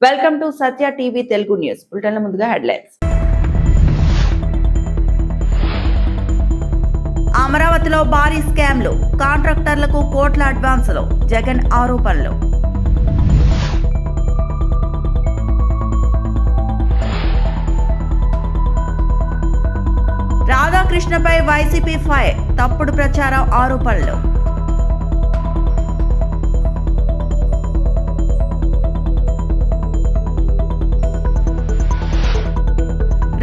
Welcome to Satya TV Telugu news బులెటిన్ల ముందుగా headlines. అమరావతిలో భారీ స్కామ్లు, కాంట్రాక్టర్లకు కోట్ల అడ్వాన్సులు, జగన్ ఆరోపణలు. రాధాకృష్ణపై వైసీపీ ఫైర్, తప్పుడు ప్రచారం ఆరోపణలు.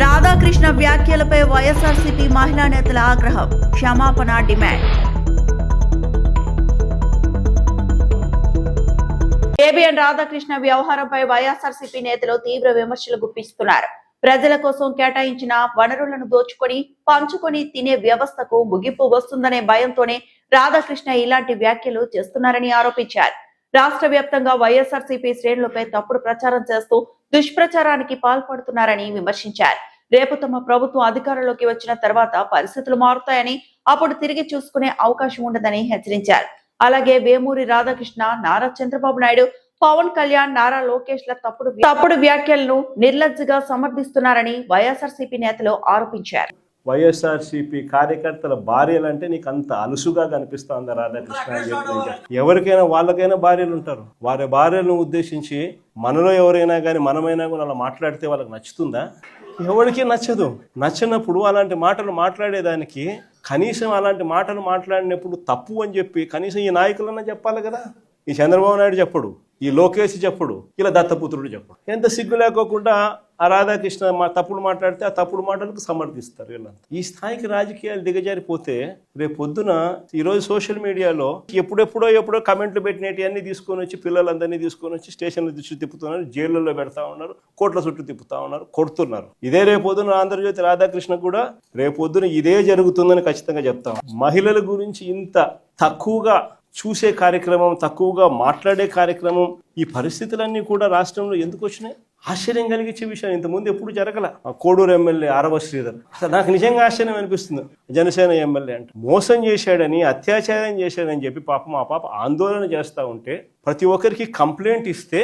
రాధాకృష్ణ వ్యాఖ్యలపై వైఎస్ఆర్సీపీ మహిళా నేతల ఆగ్రహం, క్షమాపణ డిమాండ్. కేబిఎన్ రాధాకృష్ణ వ్యవహారంపై వైఎస్ఆర్సీపీ నేతలు తీవ్ర విమర్శలు గుప్పిస్తున్నారు. ప్రజల కోసం కేటాయించిన వనరులను దోచుకొని పంచుకొని తినే వ్యవస్థకు ముగింపు వస్తుందనే భయంతోనే రాధాకృష్ణ ఇలాంటి వ్యాఖ్యలు చేస్తున్నారని ఆరోపించారు. రాష్ట్ర వ్యాప్తంగా వైఎస్ఆర్సీపీ శ్రేణులపై తప్పుడు ప్రచారం చేస్తూ దుష్ప్రచారానికి పాల్పడుతున్నారని విమర్శించారు. రేపు తమ ప్రభుత్వం అధికారంలోకి వచ్చిన తర్వాత పరిస్థితులు మారుతాయని, అప్పుడు తిరిగి చూసుకునే అవకాశం ఉండదని హెచ్చరించారు. అలాగే వేమూరి రాధాకృష్ణ, నారా చంద్రబాబు నాయుడు, పవన్ కళ్యాణ్, నారా లోకేష్ ల తప్పుడు వ్యాఖ్యలను నిర్లజ్జగా సమర్థిస్తున్నారని వైఎస్ఆర్సీపీ నేతలు ఆరోపించారు. వైఎస్ఆర్సీపీ కార్యకర్తల భార్యలంటే నీకు అంత అలుసుగా కనిపిస్తోందా రాధాకృష్ణ అని చెప్పి? ఎవరికైనా వాళ్ళకైనా భార్యలు ఉంటారు. వారి భార్యలను ఉద్దేశించి మనలో ఎవరైనా కానీ మనమైనా కూడా అలా మాట్లాడితే వాళ్ళకి నచ్చుతుందా? ఎవరికి నచ్చదు. నచ్చినప్పుడు అలాంటి మాటలు మాట్లాడేదానికి కనీసం అలాంటి మాటలు మాట్లాడినప్పుడు తప్పు అని చెప్పి కనీసం ఈ నాయకులన్నా చెప్పాలి కదా. ఈ చంద్రబాబు నాయుడు చెప్పడు, ఈ లోకేష్ చెప్పడు, ఇలా దత్తపుత్రుడు చెప్పడు. ఎంత సిగ్గు లేకోకుండా ఆ రాధాకృష్ణ తప్పుడు మాట్లాడితే ఆ తప్పుడు మాటలకు సమర్థిస్తారు వీళ్ళంతా. ఈ స్థాయికి రాజకీయాలు దిగజారిపోతే రేపు పొద్దున ఈరోజు సోషల్ మీడియాలో ఎప్పుడో కమెంట్లు పెట్టినవి అన్ని తీసుకొని వచ్చి పిల్లలందరినీ తీసుకొని వచ్చి స్టేషన్ల చుట్టూ తిప్పుతున్నారు, జైళ్ళల్లో పెడతా ఉన్నారు, కోట్ల చుట్టూ తిప్పుతా ఉన్నారు, కొడుతున్నారు. ఇదే రేపు పొద్దున ఆంధ్రజ్యోతి రాధాకృష్ణ కూడా రేపు పొద్దున ఇదే జరుగుతుందని ఖచ్చితంగా చెప్తాం. మహిళల గురించి ఇంత తక్కువగా చూసే కార్యక్రమం, తక్కువగా మాట్లాడే కార్యక్రమం, ఈ పరిస్థితులన్నీ కూడా రాష్ట్రంలో ఎందుకు వచ్చినాయి? ఆశ్చర్యం కలిగించే విషయం. ఇంతకుముందు ఎప్పుడు జరగల. కోడూరు ఎమ్మెల్యే ఆరవ శ్రీధర్, అసలు నాకు నిజంగా ఆశ్చర్యం అనిపిస్తుంది. జనసేన ఎమ్మెల్యే అంటే మోసం చేశాడని, అత్యాచారం చేశాడని చెప్పి పాపం ఆ పాప ఆందోళన చేస్తూ ఉంటే ప్రతి ఒక్కరికి కంప్లైంట్ ఇస్తే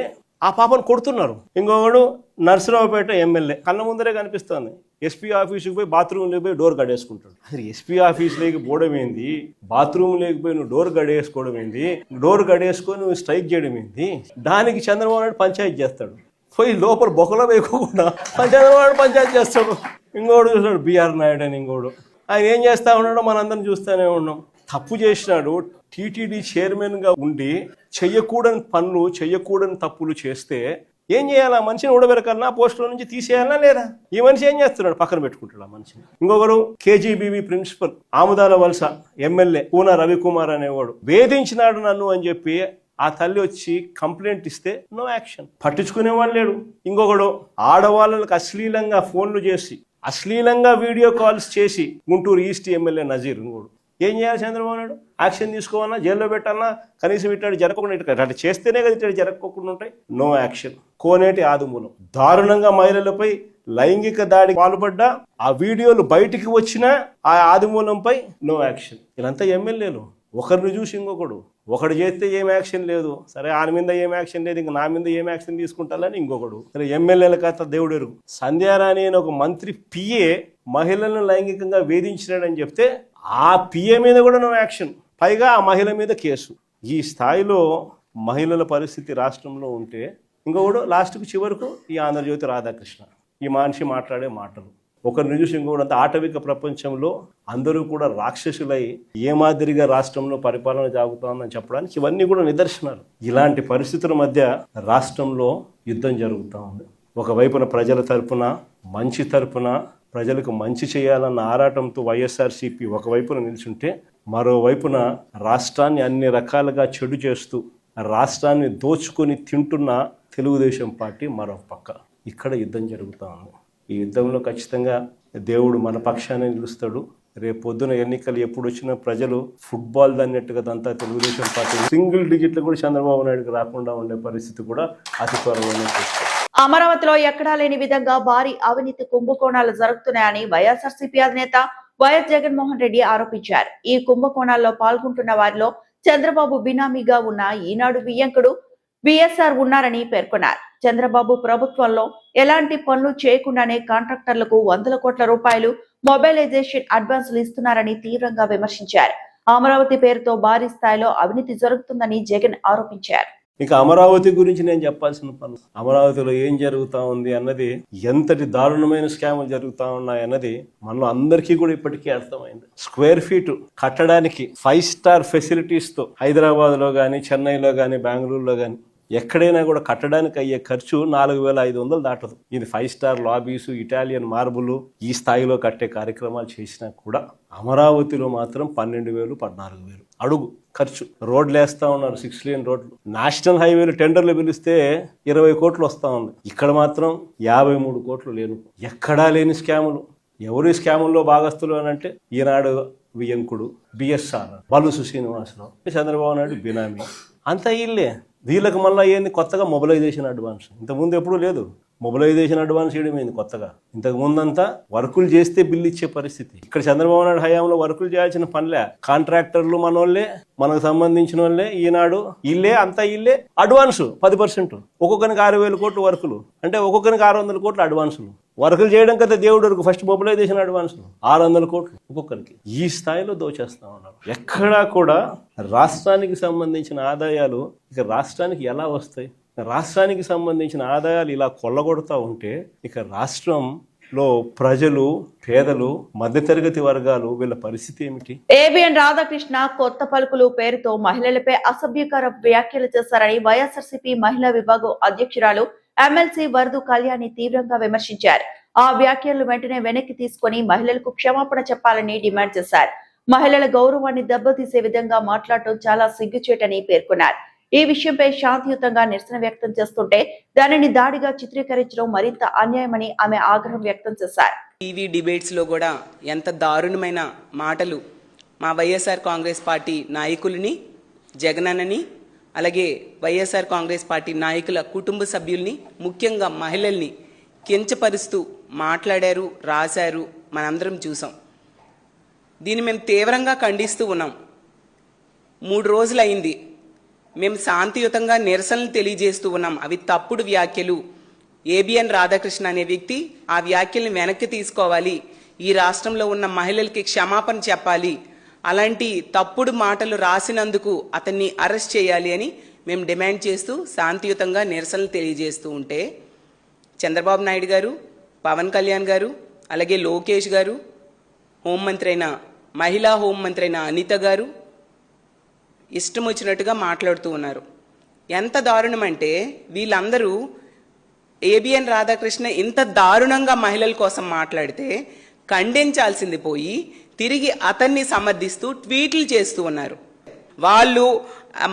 ఆ పాపను కొడుతున్నారు. ఇంకొకడు నర్సరావుపేట ఎమ్మెల్యే కళ్ళ ముందరే కనిపిస్తోంది. ఎస్పీ ఆఫీసుకి పోయి బాత్రూమ్లోకి పోయి డోర్ గడేసుకుంటాడు. అసలు ఎస్పీ ఆఫీస్లోకి పోవడం ఏంది, బాత్రూమ్ లేకపోయి నువ్వు డోర్ గడేసుకోవడం ఏంది, డోర్ గడేసుకొని నువ్వు స్ట్రైక్ చేయడం ఏంది? దానికి చంద్రబాబు నాయుడు పంచాయతీ చేస్తాడు. పోయి లోపల బొక్కలో వేయకుండా చంద్రబాబు నాయుడు పంచాయతీ చేస్తాడు. ఇంకోడు చూస్తాడు బీఆర్ నాయుడు అని. ఇంకోడు ఆయన ఏం చేస్తా ఉన్నాడో మనందరం చూస్తూనే ఉన్నాం. తప్పు చేసినాడు. టీటీడీ చైర్మన్గా ఉండి చెయ్యకూడని పనులు, చెయ్యకూడని తప్పులు చేస్తే ఏం చేయాలా? మనిషిని ఊడబెరకాలన్నా, పోస్టుల నుంచి తీసేయాలన్నా లేదా? ఈ మనిషి ఏం చేస్తున్నాడు? పక్కన పెట్టుకుంటాడు ఆ మనిషిని. ఇంకొకరు కేజీబీవీ ప్రిన్సిపల్ ఆముదాల వలస ఎమ్మెల్యే పూనా రవికుమార్ అనేవాడు వేధించినాడు నన్ను అని చెప్పి ఆ తల్లి వచ్చి కంప్లైంట్ ఇస్తే నో యాక్షన్, పట్టించుకునేవాడు లేడు. ఇంకొకడు ఆడవాళ్ళకి అశ్లీలంగా ఫోన్లు చేసి, అశ్లీలంగా వీడియో కాల్స్ చేసి గుంటూరు ఈస్ట్ ఎమ్మెల్యే నజీర్. ఇంకోడు ఏం చేయాలి? చంద్రబాబు నాయుడు యాక్షన్ తీసుకోవాలన్నా, జైల్లో పెట్టాలన్నా, కనీసం ఇట్టాడు జరగకుండా, అటు చేస్తేనే కదా ఇట్టాడు జరగకుండా ఉంటాయి. No action. కోనేటి ఆదిమూలం దారుణంగా మహిళలపై లైంగిక దాడి పాల్పడ్డా ఆ వీడియోలు బయటికి వచ్చినా ఆ ఆదిమూలంపై నో యాక్షన్. వీళ్ళంతా ఎమ్మెల్యేలు. ఒకరిని చూసి ఇంకొకడు, ఒకడు చేస్తే ఏం యాక్షన్ లేదు, సరే ఆయన మీద ఏం యాక్షన్ లేదు, ఇంకా నా మీద ఏం యాక్షన్ తీసుకుంటారని ఇంకొకడు. సరే ఎమ్మెల్యేల కథ దేవుడు ఎరుగు. సంధ్యారాణి అని ఒక మంత్రి పిఏ మహిళలను లైంగికంగా వేధించినాడని చెప్తే ఆ పిఏ మీద కూడా నో యాక్షన్, పైగా ఆ మహిళ మీద కేసు. ఈ స్థాయిలో మహిళల పరిస్థితి రాష్ట్రంలో ఉంటే ఇంకొకడు లాస్ట్కు చివరకు ఈ ఆంధ్రజ్యోతి రాధాకృష్ణ, ఈ మనిషి మాట్లాడే మాటలు ఒకరిని చూసి ఇంకొకటి. అంత ఆటవిక ప్రపంచంలో అందరూ కూడా రాక్షసులై ఏ మాదిరిగా రాష్ట్రంలో పరిపాలన సాగుతోందని చెప్పడానికి ఇవన్నీ కూడా నిదర్శనాలు. ఇలాంటి పరిస్థితుల మధ్య రాష్ట్రంలో యుద్ధం జరుగుతూ ఉంది. ఒకవైపున ప్రజల తరపున, మంచి తరపున, ప్రజలకు మంచి చేయాలన్న ఆరాటంతో వైఎస్ఆర్సీపీ ఒకవైపున నిల్చుంటే, మరోవైపున రాష్ట్రాన్ని అన్ని రకాలుగా చెడు చేస్తూ రాష్ట్రాన్ని దోచుకొని తింటున్న తెలుగుదేశం పార్టీ మరో పక్క. ఇక్కడ యుద్ధం జరుగుతూ ఉంది. ఈ యుద్ధంలో ఖచ్చితంగా దేవుడు మన పక్షాన్ని నిలుస్తాడు. రేపు పొద్దున ఎన్నికలు ఎప్పుడు వచ్చినా ప్రజలు ఫుట్బాల్ దన్నట్టుగా అంతా తెలుగుదేశం పార్టీ సింగిల్ డిజిట్లు కూడా చంద్రబాబు నాయుడుకి రాకుండా ఉండే పరిస్థితి కూడా అతి త్వరలోనే చూస్తారు. అమరావతిలో ఎక్కడా లేని విధంగా భారీ అవినీతి కుంభకోణాలు జరుగుతున్నాయని వైఎస్ఆర్సీపీ అధినేత వైఎస్ జగన్మోహన్ రెడ్డి ఆరోపించారు. ఈ కుంభకోణాల్లో పాల్గొంటున్న వారిలో చంద్రబాబు బినామీగా ఉన్న ఈనాడు వియ్యంకుడు, విఎస్ఆర్ ఉన్నారని పేర్కొన్నారు. చంద్రబాబు ప్రభుత్వంలో ఎలాంటి పనులు చేయకుండానే కాంట్రాక్టర్లకు వందల కోట్ల రూపాయలు మొబైలైజేషన్ అడ్వాన్సులు ఇస్తున్నారని తీవ్రంగా విమర్శించారు. అమరావతి పేరుతో భారీ స్థాయిలో అవినీతి జరుగుతుందని జగన్ ఆరోపించారు. ఇక అమరావతి గురించి నేను చెప్పాల్సిన పని, అమరావతిలో ఏం జరుగుతా ఉంది అన్నది, ఎంతటి దారుణమైన స్కాములు జరుగుతా ఉన్నాయన్నది మనలో అందరికీ కూడా ఇప్పటికీ అర్థమైంది. స్క్వేర్ ఫీట్ కట్టడానికి 5 స్టార్ ఫెసిలిటీస్తో హైదరాబాద్లో కానీ, చెన్నైలో కానీ, బెంగళూరులో కానీ ఎక్కడైనా కూడా కట్టడానికి అయ్యే ఖర్చు 4,500 దాటదు. ఇది 5 స్టార్ లాబీసు, ఇటాలియన్ మార్బులు ఈ స్థాయిలో కట్టే కార్యక్రమాలు చేసినా కూడా అమరావతిలో మాత్రం 12,000, 14,000 అడుగు ఖర్చు. రోడ్లు వేస్తా ఉన్నారు, 6 లేన్ రోడ్లు. నేషనల్ హైవేలు టెండర్లు పిలిస్తే 20 కోట్లు వస్తా ఉంది. ఇక్కడ మాత్రం 53 కోట్లు లేను. ఎక్కడా లేని స్కాములు. ఎవరు స్కాముల్లో భాగస్తులు అని అంటే ఈనాడు వియంకుడు, బిఎస్ఆర్, బలుసు శ్రీనివాసరావు, చంద్రబాబు నాయుడు బినామీ, అంతా ఇల్లే. వీళ్ళకి మళ్ళీ ఏంది కొత్తగా మొబిలైజేషన్ అడ్వాన్స్. ఇంతకుముందు ఎప్పుడూ లేదు. మొబిలైజేషన్ అడ్వాన్స్ చేయడమైంది కొత్తగా. ఇంతకు ముందంతా వర్కులు చేస్తే బిల్లు ఇచ్చే పరిస్థితి. ఇక్కడ చంద్రబాబు నాయుడు హయాంలో వర్కులు చేయాల్సిన పనిలే. కాంట్రాక్టర్లు మనోళ్ళే, మనకు సంబంధించిన వాళ్ళే, ఈనాడు ఇల్లే, అంతా ఇల్లే. అడ్వాన్స్ 10%. ఒక్కొక్కరికి 6,000 కోట్లు వర్కులు అంటే ఒక్కొక్కరికి 600 కోట్లు అడ్వాన్సులు. వర్కులు చేయడం కదా దేవుడు వరకు ఫస్ట్ మొబిలైజేషన్ అడ్వాన్సులు 600 కోట్లు ఒక్కొక్కరికి. ఈ స్థాయిలో దోచేస్తా ఉన్నారు. ఎక్కడా కూడా రాష్ట్రానికి సంబంధించిన ఆదాయాలు ఇక రాష్ట్రానికి ఎలా వస్తాయి? రాష్ట్రానికి సంబంధించిన ఆదాయాలు ఇలా కొల్లగొడతా ఉంటే ఇక రాష్ట్రంలో ప్రజలు, పేదలు, మధ్యతరగతి వర్గాలు వీళ్ళ పరిస్థితి ఏమిటి? ఏబిఎన్ రాధాకృష్ణ కొత్త పలుకులు పేరుతో మహిళలపై అసభ్యకర వ్యాఖ్యలు చేశారని వైఎస్ఆర్సీపీ మహిళా విభాగం అధ్యక్షురాలు ఎమ్మెల్సీ వరదు కళ్యాణి తీవ్రంగా విమర్శించారు. ఆ వ్యాఖ్యలను వెంటనే వెనక్కి తీసుకుని మహిళలకు క్షమాపణ చెప్పాలని డిమాండ్ చేశారు. మహిళల గౌరవాన్ని దెబ్బతీసే విధంగా మాట్లాడటం చాలా సిగ్గుచేటని పేర్కొన్నారు. ఈ విషయంపై శాంతియుతంగా నిరసన వ్యక్తం చేస్తుంటే దానిని దాడిగా చిత్రీకరించడం మరింత అన్యాయమని ఆమె ఆగ్రహం వ్యక్తం చేశారు. టీవీ డిబేట్స్ లో కూడా ఎంత దారుణమైన మాటలు మా వైఎస్ఆర్ కాంగ్రెస్ పార్టీ నాయకులని, జగనన్నని, అలాగే వైఎస్ఆర్ కాంగ్రెస్ పార్టీ నాయకుల కుటుంబ సభ్యుల్ని, ముఖ్యంగా మహిళల్ని కించపరుస్తూ మాట్లాడారు, రాశారు. మనందరం చూసాం. దీన్ని మేము తీవ్రంగా ఖండిస్తూ ఉన్నాం. 3 రోజులు అయింది. మేము శాంతియుతంగా నిరసనలు తెలియజేస్తూ ఉన్నాం. అవి తప్పుడు వ్యాఖ్యలు. ఏబిఎన్ రాధాకృష్ణ అనే వ్యక్తి ఆ వ్యాఖ్యల్ని వెనక్కి తీసుకోవాలి. ఈ రాష్ట్రంలో ఉన్న మహిళలకి క్షమాపణ చెప్పాలి. అలాంటి తప్పుడు మాటలు రాసినందుకు అతన్ని అరెస్ట్ చేయాలి అని మేము డిమాండ్ చేస్తూ శాంతియుతంగా నిరసనలు తెలియజేస్తూ ఉంటే చంద్రబాబు నాయుడు గారు, పవన్ కళ్యాణ్ గారు, అలాగే లోకేష్ గారు, హోంమంత్రి అయిన మహిళా హోంమంత్రి అయిన అనిత గారు ఇష్టం వచ్చినట్టుగా మాట్లాడుతూ ఉన్నారు. ఎంత దారుణం అంటే వీళ్ళందరూ ఏబిఎన్ రాధాకృష్ణ ఇంత దారుణంగా మహిళల కోసం మాట్లాడితే ఖండించాల్సింది పోయి తిరిగి అతన్ని సమర్థిస్తూ ట్వీట్లు చేస్తూ ఉన్నారు. వాళ్ళు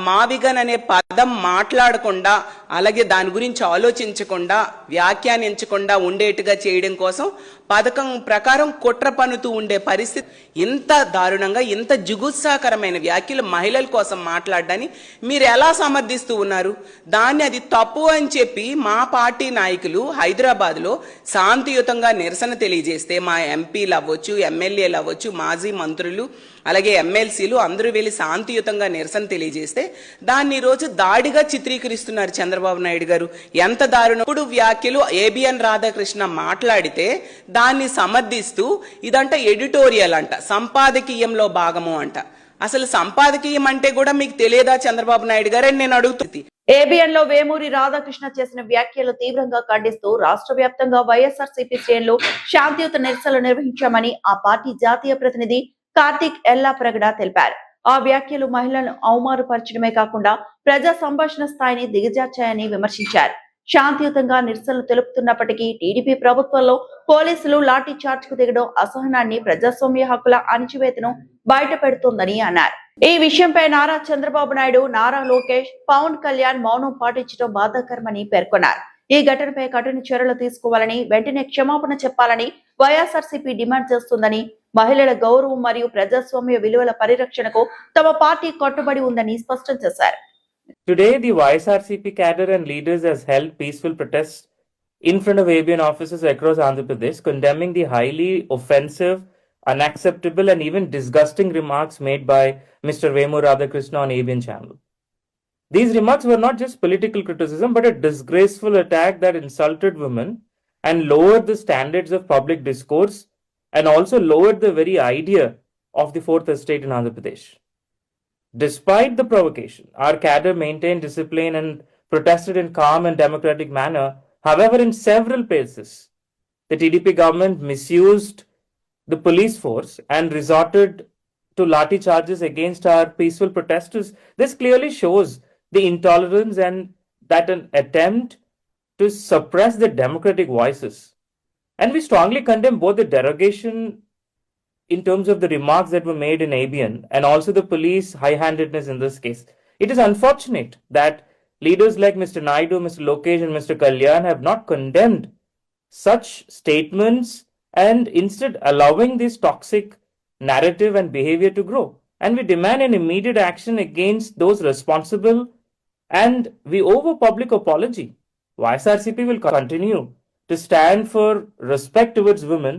మావిగన్ అనే పదం మాట్లాడకుండా, అలాగే దాని గురించి ఆలోచించకుండా, వ్యాఖ్యానించకుండా ఉండేట్టుగా చేయడం కోసం పథకం ప్రకారం కుట్ర పన్నుతూ ఉండే పరిస్థితి. ఇంత దారుణంగా, ఇంత జుగుత్సాకరమైన వ్యాఖ్యలు మహిళల కోసం మాట్లాడడాన్ని మీరు ఎలా సమర్థిస్తూ ఉన్నారు? దాన్ని అది తప్పు అని చెప్పి మా పార్టీ నాయకులు హైదరాబాద్లో శాంతియుతంగా నిరసన తెలియజేస్తే మా ఎంపీలు అవ్వచ్చు, ఎమ్మెల్యేలు అవ్వచ్చు, మాజీ మంత్రులు, అలాగే ఎమ్మెల్సీలు అందరూ వెళ్ళి శాంతియుతంగా నిరసన తెలియజేస్తే దాన్ని ఈరోజు దాడిగా చిత్రీకరిస్తున్నారు చంద్రబాబు నాయుడు గారు. ఎంత దారుణప్పుడు వ్యాఖ్యలు ఏబిఎన్ రాధాకృష్ణ మాట్లాడితే దాన్ని సమర్థిస్తూ ఇదంట ఎడిటోరియల్ అంట, సంపాదకీయంలో భాగము అంట. అసలు సంపాదకీయం అంటే కూడా మీకు తెలియదా చంద్రబాబు నాయుడు గారు అని నేను అడుగుతుంది. ఏబిఎన్ లో వేమూరి రాధాకృష్ణ చేసిన వ్యాఖ్యలు తీవ్రంగా ఖండిస్తూ రాష్ట్ర వ్యాప్తంగా వైఎస్ఆర్సీపీ శ్రేణులు శాంతియుత నిరసనలు నిర్వహించామని ఆ పార్టీ జాతీయ ప్రతినిధి కార్తిక్ ఎల్లాప్రగడ తెలిపారు. ఆ వ్యాఖ్యలు మహిళలను అవమానపరచడమే కాకుండా ప్రజా సంభాషణ స్థాయిని దిగజార్చాయని విమర్శించారు. శాంతియుతంగా నిరసనలు తెలుపుతున్నప్పటికీ టీడీపీ ప్రభుత్వంలో పోలీసులు లాఠీ చార్జ్ కు దిగడం అసహనాన్ని, ప్రజాస్వామ్య హక్కుల అణిచివేతను బయట పెడుతోందని అన్నారు. ఈ విషయంపై నారా చంద్రబాబు నాయుడు, నారా లోకేష్, పవన్ కళ్యాణ్ మౌనం పాటించడం బాధాకరమని పేర్కొన్నారు. ఈ ఘటనపై కఠిన చర్యలు తీసుకోవాలని, వెంటనే క్షమాపణ చెప్పాలని వైఎస్ఆర్సీపీ డిమాండ్ చేస్తుందని, మహిళల గౌరవం మరియు ప్రజాస్వామ్య విలువల పరిరక్షణకు తమ పార్టీ కట్టుబడి ఉందని స్పష్టం చేశారు. Today, the YSRCP cadre and leaders has held peaceful protests in front of ABN offices across Andhra Pradesh, condemning the highly offensive, unacceptable, and even disgusting remarks made by Mr. Vemur Radhakrishna on ABN channel. These remarks were not just political criticism, but a disgraceful attack that insulted women and lowered the standards of public discourse and also lowered the very idea of the fourth estate in Andhra Pradesh. Despite the provocation, our cadre maintained discipline and protested in calm and democratic manner. However, in several places, the TDP government misused the police force and resorted to lathi charges against our peaceful protesters. This clearly shows the intolerance and that an attempt to suppress the democratic voices. And we strongly condemn both the derogation in terms of the remarks that were made in ABN and also the police high-handedness in this case. It is unfortunate that leaders like Mr. Naidu, Mr. Lokesh and Mr. Kalyan have not condemned such statements and instead allowing this toxic narrative and behavior to grow. And we demand an immediate action against those responsible and we owe a public apology. YSRCP will continue to stand for respect towards women,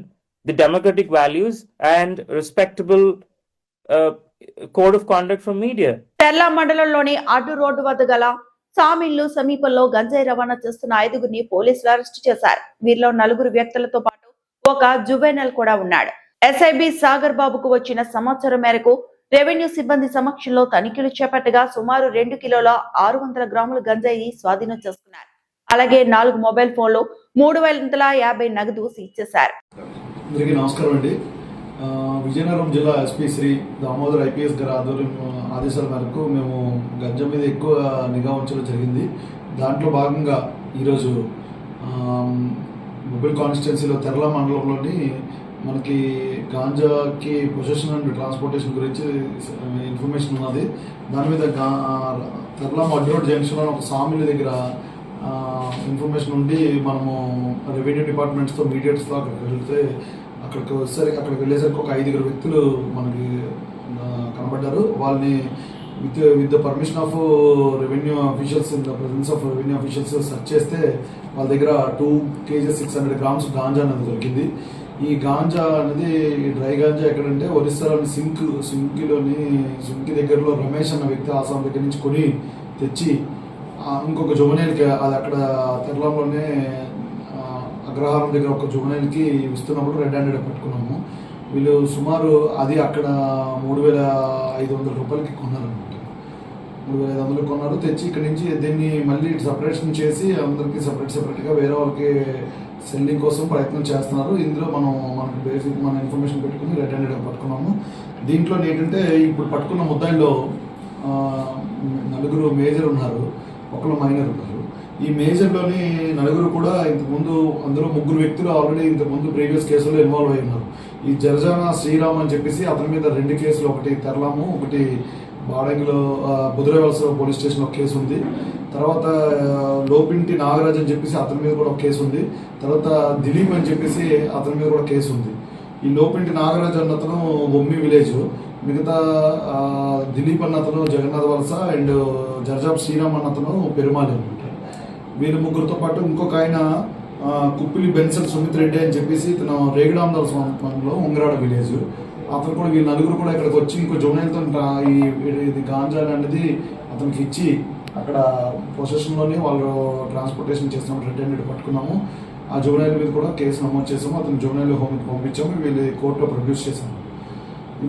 the democratic values and respectable code of conduct from media. తెర్లా మండలంలోని అడ్డు road వద్ద గల సామిల్లు సమీపంలో గంజాయి రవాణా చేస్తున్న 5గురిని పోలీసులు arrest చేశారు. వీరిలో 4 వ్యక్తులతో పాటు ఒక జువెనల్ కూడా ఉన్నాడు. ఎస్ఐబి సాగర్ బాబుకు వచ్చిన సమాచారం మేరకు రెవెన్యూ సిబ్బంది సమక్షంలో తనిఖీలు చేపట్టగా సుమారు 2 కిలోల 600 గ్రాముల గంజాయి స్వాధీనం చేసుకున్నారు. అలాగే 4 మొబైల్ ఫోన్లు 350 నగదు సీజ్ చేశారు. అందరికీ నమస్కారం అండి. విజయనగరం జిల్లా ఎస్పీ శ్రీ దామోదర్ ఐపీఎస్ గారి ఆదేశాల మేరకు మేము గంజా మీద ఎక్కువ నిఘా ఉంచడం జరిగింది. దాంట్లో భాగంగా ఈరోజు మొబైల్ కాన్స్టిట్యున్సీలో తెర్లా మండలంలోని మనకి గాంజాకి పొజిషన్ అండ్ ట్రాన్స్పోర్టేషన్ గురించి ఇన్ఫర్మేషన్ ఉన్నది. దాని మీద తెర్లా మడ్ రోడ్ జంక్షన్లో ఒక సామిల్ దగ్గర ఇన్ఫర్మేషన్ ఉండి మనము రెవెన్యూ డిపార్ట్మెంట్స్తో మీడియేట్స్తో అక్కడికి వెళ్ళేసరికి ఒక 5 వ్యక్తులు మనకి కనబడ్డారు. వాళ్ళని with the permission of revenue officials in the presence of revenue officials search చేస్తే వాళ్ళ దగ్గర 2 kg 600 grams గాంజా అనేది దొరికింది. ఈ గాంజా అనేది డ్రై గాంజా ఎక్కడంటే ఒరిస్సాలోని సింకి దగ్గరలో రమేష్ అన్న వ్యక్తి ఆసాం దగ్గర నుంచి కొని తెచ్చి ఇంకొక జువనైల్కి అది అక్కడ తెరలంలోనే అగ్రహారం దగ్గర ఒక జువనైల్కి ఇస్తున్నప్పుడు రెడ్ హ్యాండెడ్ పట్టుకున్నాము. వీళ్ళు సుమారు అది అక్కడ 3,500 రూపాయలకి కొన్నారనమాట. 3,500 కొన్నారు. తెచ్చి ఇక్కడి నుంచి దీన్ని మళ్ళీ సపరేషన్ చేసి అందరికీ సపరేట్గా వేరే వాళ్ళకి సెల్లింగ్ కోసం ప్రయత్నం చేస్తున్నారు. ఇందులో మనకి బేసిక్ మన ఇన్ఫర్మేషన్ పెట్టుకుని రెడ్ హ్యాండెడ్గా పట్టుకున్నాము. దీంట్లో ఏంటంటే ఇప్పుడు పట్టుకున్న ముద్దాయిల్లో 4 మేజర్ ఉన్నారు, ఒకళ్ళు మైనర్ ఉన్నారు. ఈ మేజర్లోని 4 కూడా ఇంతకుముందు అందులో 3 వ్యక్తులు ఆల్రెడీ ఇంతకుముందు ప్రీవియస్ కేసులో ఇన్వాల్వ్ అయి ఉన్నారు. ఈ జర్జానా శ్రీరామ్ అని చెప్పేసి అతని మీద 2 కేసులు, ఒకటి తెరలాము, ఒకటి బాడంగిలో బుధరవలస పోలీస్ స్టేషన్లో ఒక కేసు ఉంది. తర్వాత లోపింటి నాగరాజ్ అని చెప్పేసి అతని మీద కూడా ఒక కేసు ఉంది. తర్వాత దిలీప్ అని చెప్పేసి అతని మీద కూడా కేసు ఉంది. ఈ లోపింటి నాగరాజ్ అన్న అతను బొమ్మి విలేజ్, మిగతా దిలీప్ అన్న అతను జగన్నాథ్ వలస అండ్ జర్జాబ్ శ్రీరామ్ అన్న అతను పెరుమాలి అనమాట. వీళ్ళు 3తో పాటు ఇంకొక ఆయన కుప్పిలి బెన్సన్ సుమిత్ రెడ్డి అని చెప్పేసి ఇతను రేగడాందల స్వామిలో ఉంగరాడ విలేజ్. అతను కూడా వీళ్ళు 4 కూడా ఇక్కడికి వచ్చి ఇంకో జోనైల్తో ఇది గాంజా అనేది అతనికి ఇచ్చి అక్కడ పొజిషన్లోనే వాళ్ళు ట్రాన్స్పోర్టేషన్ చేస్తున్నప్పుడు రెడ్ హ్యాండెడ్ పట్టుకున్నాము. ఆ జోనైల్ మీద కూడా కేసు నమోదు చేసాము. అతను జోనైల్ హోమ్కి పంపించాము. వీళ్ళు కోర్టులో ప్రొడ్యూస్ చేసాము.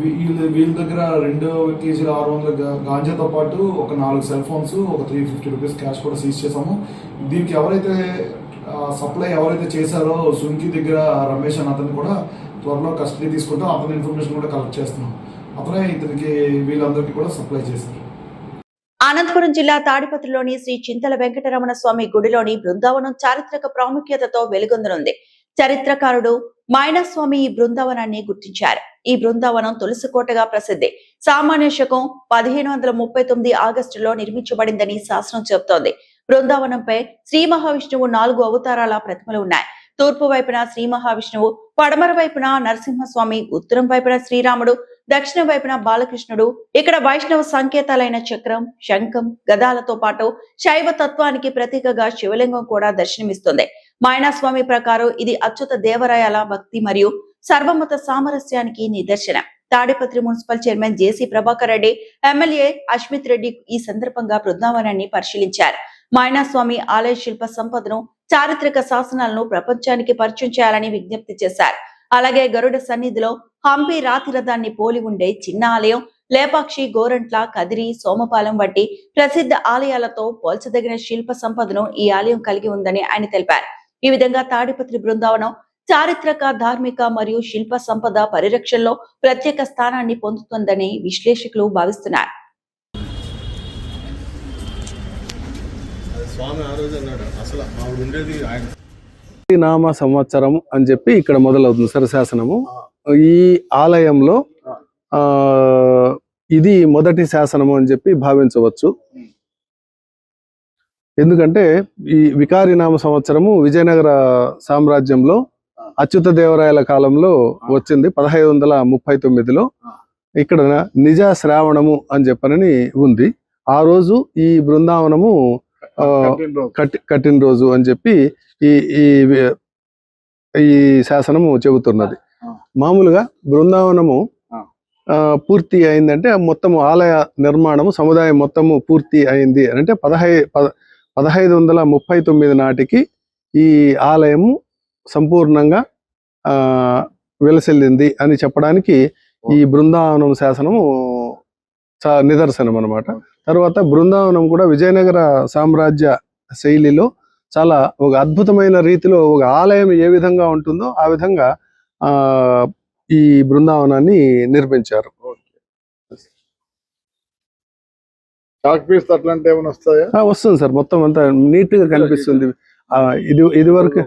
వీళ్ళ దగ్గర 2 kg 600 గాంజాతో పాటు ఒక 4 సెల్ ఫోన్స్, ఒక 350 రూపీస్ క్యాష్ కూడా సీజ్ చేసాము. దీనికి ఎవరైతే సప్లై చేశారో సుంకి దగ్గర రమేష్ అని అతను కూడా త్వరలో కస్టడీ తీసుకుంటాం. అతని ఇన్ఫర్మేషన్ కూడా కలెక్ట్ చేస్తున్నాం. అతనే ఇతనికి వీళ్ళందరికీ కూడా సప్లై చేశారు. అనంతపురం జిల్లా తాడిపత్రిలోని శ్రీ చింతల వెంకటరమణ స్వామి గుడిలోని బృందావనం చారిత్రక ప్రాముఖ్యతతో వెలుగొందనుంది. చరిత్రకారుడు మైనస్వామి ఈ బృందావనాన్ని గుర్తించారు. ఈ బృందావనం తులసికోటగా ప్రసిద్ధి. సామాన్య శకం 1539 ఆగస్టులో నిర్మించబడిందని శాస్త్రం చెబుతోంది. బృందావనంపై శ్రీ మహావిష్ణువు 4 అవతారాల ప్రతిమలు ఉన్నాయి. తూర్పు వైపున శ్రీ మహావిష్ణువు, పడమర వైపున నరసింహస్వామి, ఉత్తరం వైపున శ్రీరాముడు, దక్షిణ వైపున బాలకృష్ణుడు. ఇక్కడ వైష్ణవ సంకేతాలైన చక్రం, శంఖం, గదాలతో పాటు శైవ తత్వానికి ప్రతీకగా శివలింగం కూడా దర్శనమిస్తుంది. మైనాస్వామి ప్రకారం ఇది అచ్యుత దేవరాయల భక్తి మరియు సర్వమత సామరస్యానికి నిదర్శనం. తాడిపత్రి మున్సిపల్ చైర్మన్ జేసీ ప్రభాకర్ రెడ్డి, ఎమ్మెల్యే అశ్మిత్ రెడ్డి ఈ సందర్భంగా బృందావనాన్ని పరిశీలించారు. మాయనాస్వామి ఆలయ శిల్ప సంపదను, చారిత్రక శాసనాలను ప్రపంచానికి పరిచయం చేయాలని విజ్ఞప్తి చేశారు. అలాగే గరుడ సన్నిధిలో హంపి రాతి రథాన్ని పోలి ఉండే చిన్న ఆలయం, లేపాక్షి, గోరంట్ల, కదిరి, సోమపాలెం వంటి ప్రసిద్ధ ఆలయాలతో పోల్చదగిన శిల్ప సంపదను ఈ ఆలయం కలిగి ఉందని ఆయన తెలిపారు. ఈ విధంగా తాడిపత్రి బృందావనం చారిత్రక, ధార్మిక మరియు శిల్ప సంపద పరిరక్షణలో ప్రత్యేక స్థానాన్ని పొందుతుందని విశ్లేషకులు భావిస్తున్నారు. నామ సంవత్సరం అని చెప్పి ఇక్కడ మొదలవుతుంది సరశాసనము. ఈ ఆలయంలో ఇది మొదటి శాసనము అని చెప్పి భావించవచ్చు. ఎందుకంటే ఈ వికారి నామ సంవత్సరము విజయనగర సామ్రాజ్యంలో అచ్యుత దేవరాయల కాలంలో వచ్చింది 1539లో. ఇక్కడ నిజ శ్రావణము అని చెప్పనని ఉంది. ఆ రోజు ఈ బృందావనము కట్టిన రోజు అని చెప్పి ఈ శాసనము చెబుతున్నది. మామూలుగా బృందావనము పూర్తి అయిందంటే మొత్తం ఆలయ నిర్మాణము సముదాయం మొత్తము పూర్తి అయింది అంటే 1539 నాటికి ఈ ఆలయము సంపూర్ణంగా వెలసిల్లింది అని చెప్పడానికి ఈ బృందావనం శాసనము నిదర్శనం అన్నమాట. తర్వాత బృందావనం కూడా విజయనగర సామ్రాజ్య శైలిలో చాలా ఒక అద్భుతమైన రీతిలో ఒక ఆలయం ఏ విధంగా ఉంటుందో ఆ విధంగా ఈ బృందావనాన్ని నిర్మించారు. వస్తుంది సార్, మొత్తం అంతా నీట్ గా కనిపిస్తుంది. ఇది వరకు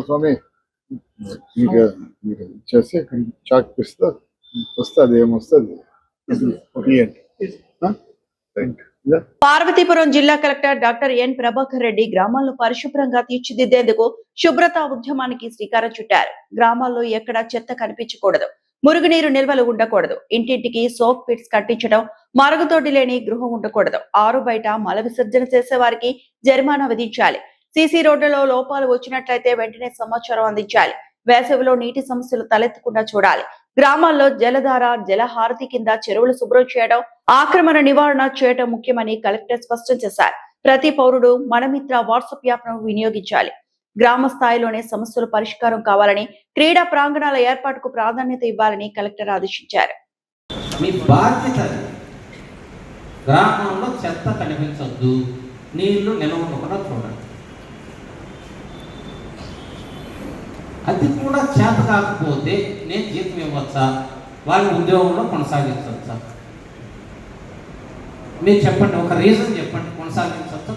స్వామి చేస్తే చాక్ పిస్తా వస్తుంది, ఏమొస్తుంది. పార్వతీపురం జిల్లా collector doctor N Prabhakar Reddy గ్రామాలను పరిశుభ్రంగా తీర్చిదిద్దేందుకు శుభ్రతా ఉద్యమానికి శ్రీకారం చుట్టారు. గ్రామాల్లో ఎక్కడా చెత్త కనిపించకూడదు, మురుగునీరు నిల్వలు ఉండకూడదు, ఇంటింటికి సోప్ పిట్స్ కట్టించడం, మరుగుదొడ్డి లేని గృహం ఉండకూడదు, ఆరు బయట మల విసర్జన చేసే వారికి జరిమానా విధించాలి, సీసీ రోడ్లలో లోపాలు వచ్చినట్లయితే వెంటనే సమాచారం అందించాలి, వేసవిలో నీటి సమస్యలు తలెత్తకుండా చూడాలి, గ్రామాల్లో జలధార, జలహారతి కింద చెరువులు శుభ్రం చేయడం, ఆక్రమణ నివారణ చేయడం ముఖ్యమని కలెక్టర్ స్పష్టం చేశారు. ప్రతి పౌరుడు మనమిత్ర వాట్సాప్ యాప్ ను వినియోగించాలి. గ్రామ స్థాయిలోనే సమస్యల పరిష్కారం కావాలని, క్రీడా ప్రాంగణాల ఏర్పాటుకు ప్రాధాన్యత ఇవ్వాలని కలెక్టర్ ఆదేశించారు. మీ బాధ్యత గ్రామంలో చెత్త కనిపించొద్దు, నీళ్లు నిలవకుండా చూడండి. అది కూడా చేత కాకపోతే నేను జీతం ఇవ్వచ్చా, వాళ్ళ ఉద్యోగంలో కొనసాగించవచ్చా? మీరు చెప్పండి, ఒక రీజన్ చెప్పండి. కొనసాగించవచ్చా,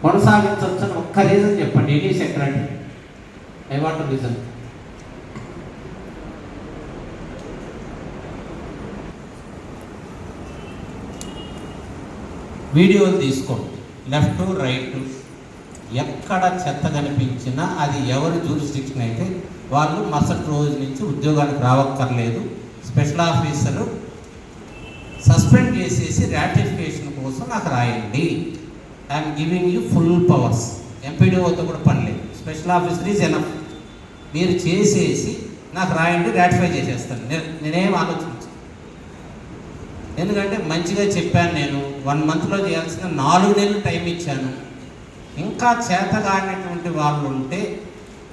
కొనసాగించవచ్చు అని ఒక్క రీజన్ చెప్పండి. Any secretary, I want reason. వీడియోలు తీసుకోండి, లెఫ్ట్ రైట్, ఎక్కడ చెత్త కనిపించినా అది ఎవరి జ్యూరిస్డిక్షన్ అయితే వాళ్ళు మరుసటి రోజు నుంచి ఉద్యోగానికి రావక్కర్లేదు. స్పెషల్ ఆఫీసరు సస్పెండ్ చేసేసి రాటిఫికేషన్ కోసం నాకు రాయండి. I'm giving you full powers. ఎంపీడీఓతో కూడా పని లేదు, స్పెషల్ ఆఫీసర్ ఈజ్ ఎనఫ్. మీరు చేసేసి నాకు రాయండి, రాటిఫై చేసేస్తాను. నేనేం ఆలోచించను. ఎందుకంటే మంచిగా చెప్పాను. నేను 1 monthలో చేయాల్సిన 4 నెలలు టైం ఇచ్చాను. ఇంకా చేతగానటువంటి వాళ్ళు ఉంటే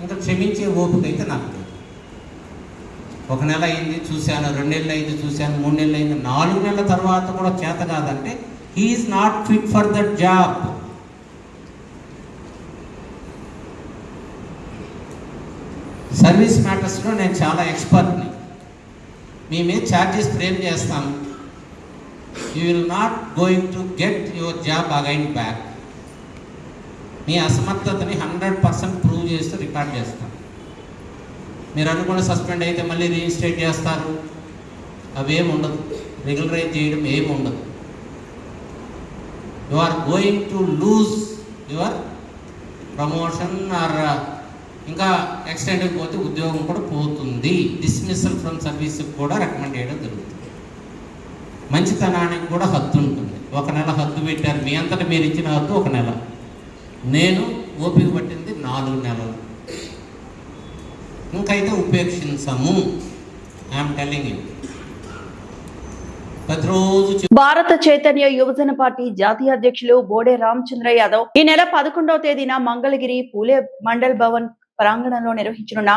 ఇంకా క్షమించే ఓపిక అయితే నాకు లేదు. 1 నెల అయింది చూశాను, 2 నెలలు అయింది చూశాను, 3 నెలలు అయింది, 4 నెలల తర్వాత కూడా చేత కాదంటే he is not fit for that job. Service మ్యాటర్స్లో నేను చాలా ఎక్స్పర్ట్ని. మీ మీద ఛార్జెస్ ఫ్రేమ్ చేస్తాను. You will not going to get your job again back. మీ అసమర్థతని 100% ప్రూవ్ చేస్తూ రికార్డ్ చేస్తాను. మీరు అనుకున్న సస్పెండ్ అయితే మళ్ళీ రీఇన్స్టేట్ చేస్తారు, అవేమి ఉండదు. రెగ్యులరైజ్ చేయడం ఏమి ఉండదు. You are going to lose your promotion or ఇంకా ఎక్స్టెండ్కి పోతే ఉద్యోగం కూడా పోతుంది. డిస్మిసల్ ఫ్రమ్ సర్వీస్కి కూడా రికమెండ్ చేయడం జరుగుతుంది. మంచితనానికి కూడా హద్దు ఉంటుంది. 1 నెల హద్దు పెట్టారు, మీ అంతటా మీరు ఇచ్చిన హద్దు 1 నెల. నేను ఓపిక పట్టింది 4 నెలలు. ఇంకైతే ఉపేక్షించము. I'm telling you. ప్రతిరోజు భారత చైతన్య యువజన పార్టీ జాతీయ అధ్యక్షులు బోడే రామచంద్ర యాదవ్ ఈ నెల 11వ తేదీన మంగళగిరి పూలే మండల్ భవన్ ప్రాంగణంలో నిర్వహించనున్న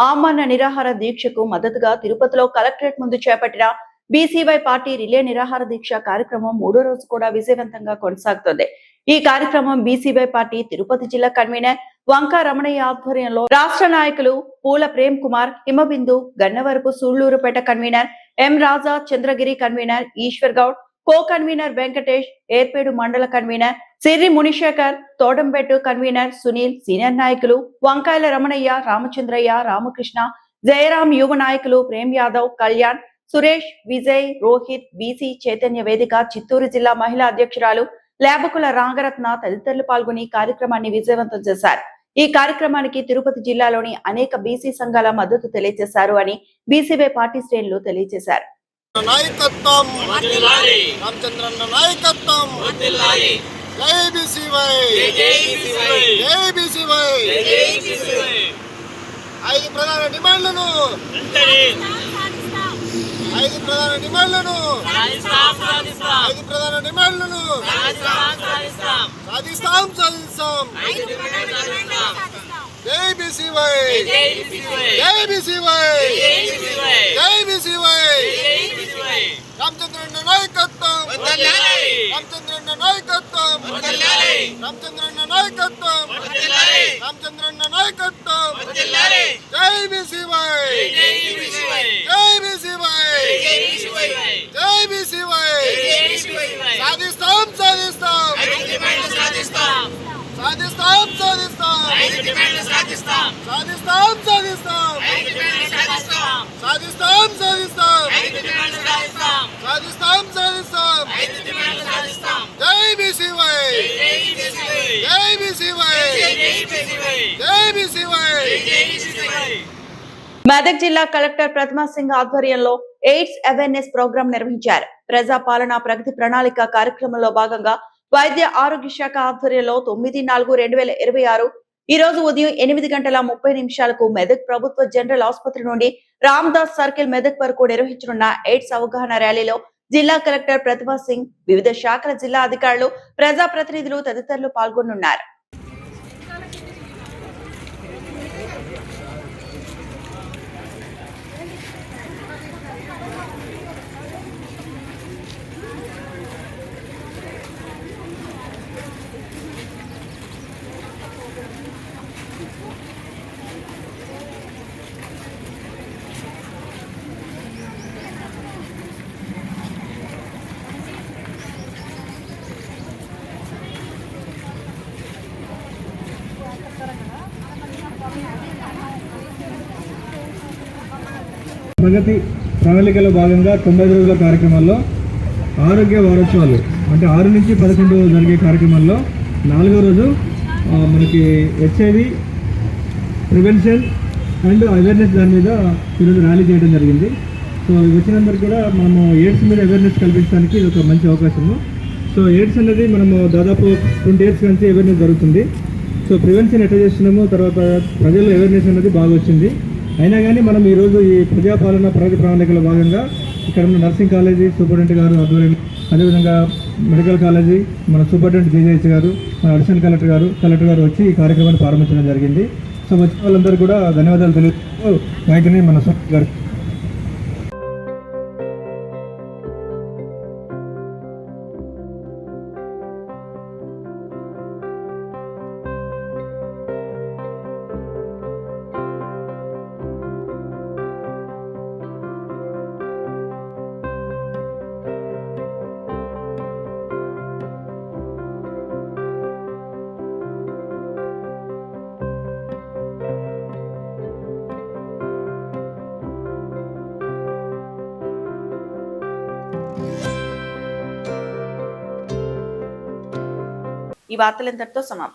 ఆమరణ నిరాహార దీక్షకు మద్దతుగా తిరుపతిలో కలెక్టరేట్ ముందు చేపట్టిన బీసీవై పార్టీ రిలే నిరాహార దీక్ష కార్యక్రమం 3వ రోజు కూడా విజయవంతంగా కొనసాగుతోంది. ఈ కార్యక్రమం బీసీవై పార్టీ తిరుపతి జిల్లా కన్వీనర్ వంక రమణయ్య ఆధ్వర్యంలో రాష్ట్ర నాయకులు Poola Prem Kumar, Himabindu, Gannavarapu Sullurpeta convener M Raja, Chandragiri convener Eshwar Goud, co convener Venkatesh, Yerpedu మండల convener Sirri Munishekar, Thodambettu convener Sunil, senior నాయకులు వంకాయల రమణయ్య, రామచంద్రయ్య, రామకృష్ణ, జయరాం, యువ నాయకులు ప్రేమ్ యాదవ్, కళ్యాణ్, సురేష్, విజయ్, రోహిత్, బీసీ చైతన్య వేదిక చిత్తూరు జిల్లా మహిళా అధ్యక్షురాలు లేబకుల రాంగరత్న తదితరులు పాల్గొని కార్యక్రమాన్ని విజయవంతం చేశారు. ఈ కార్యక్రమానికి తిరుపతి జిల్లాలోని అనేక బీసీ సంఘాల మద్దతు తెలియజేశారు అని బీసీవై పార్టీ శ్రేణులు తెలియజేశారు. నాయకత్వం రామచంద్రన్న నాయకత్వం జై బీసీవై జై బీసీవై 5 ప్రధాన డిమాండ్లను 5 ప్రధాన డిమాండ్లను 5 ప్రధాన డిమాండ్లను సాధిస్తాం జై బీసీవై జై బీసీవై జై బీసీవై రామచంద్రన్న నాయకత్వం రామచంద్రన్న నాయకత్వం రామచంద్రన్న నాయకత్వం రామచంద్రన్న నాయకత్వం జై బీసీవై జై బీసీవై జై బీసీవై సాధిస్తాం సాధిస్తాం సాధిస్తాం సాధిస్తాం సాధిస్తాం సాధిస్తాం సాధిస్తాం సాధిస్తాం జై బీసీవై జై బీసీవై జై బీసీవై. మెదక్ జిల్లా కలెక్టర్ ప్రతిమా సింగ్ ఆధ్వర్యంలో ఎయిడ్స్ అవేర్నెస్ ప్రోగ్రాం నిర్వహించారు. ప్రజాపాలన ప్రగతి ప్రణాళిక కార్యక్రమంలో భాగంగా వైద్య ఆరోగ్య శాఖ ఆధ్వర్యంలో 9/4/2026 ఈ రోజు ఉదయం 8:30 మెదక్ ప్రభుత్వ జనరల్ ఆసుపత్రి నుండి రామ్దాస్ సర్కిల్ మెదక్ వరకు నిర్వహించనున్న ఎయిడ్స్ అవగాహన ర్యాలీలో జిల్లా కలెక్టర్ ప్రతిభా సింగ్, వివిధ శాఖల జిల్లా అధికారులు, ప్రజాప్రతినిధులు తదితరులు పాల్గొనున్నారు. ప్రగతి ప్రణాళికలో భాగంగా 95 రోజుల కార్యక్రమాల్లో ఆరోగ్య వారోత్సవాలు అంటే 6 నుంచి 11 జరిగే కార్యక్రమాల్లో 4వ రోజు మనకి హెచ్ఐవి ప్రివెన్షన్ అండ్ అవేర్నెస్ దాని మీద ఈరోజు ర్యాలీ చేయడం జరిగింది. సో వచ్చినందరికీ కూడా మనము ఎయిడ్స్ మీద అవేర్నెస్ కల్పించడానికి ఇది ఒక మంచి అవకాశము. సో ఎయిడ్స్ అనేది మనము దాదాపు 20 years నుంచి అవేర్నెస్ జరుగుతుంది. సో ప్రివెన్షన్ ఎట్లా చేస్తున్నాము, తర్వాత ప్రజల్లో అవేర్నెస్ అనేది బాగా వచ్చింది. అయినా కానీ మనం ఈరోజు ఈ ప్రజాపాలన ప్రగతి ప్రణాళికలో భాగంగా ఇక్కడ ఉన్న నర్సింగ్ కాలేజీ సూపరింటెండెంట్ గారు ఆధ్వర్యంలో, అదేవిధంగా మెడికల్ కాలేజీ మన సూపరింటెండెంట్ జేజేహెచ్ గారు, మన అడిషనల్ కలెక్టర్ గారు వచ్చి ఈ కార్యక్రమాన్ని ప్రారంభించడం జరిగింది. సో వచ్చిన వాళ్ళందరూ కూడా ధన్యవాదాలు తెలుపుతూ మైక్ని మన సూపర్ గారు. ఈ వార్తలు ఇంతటితో సమాప్తం.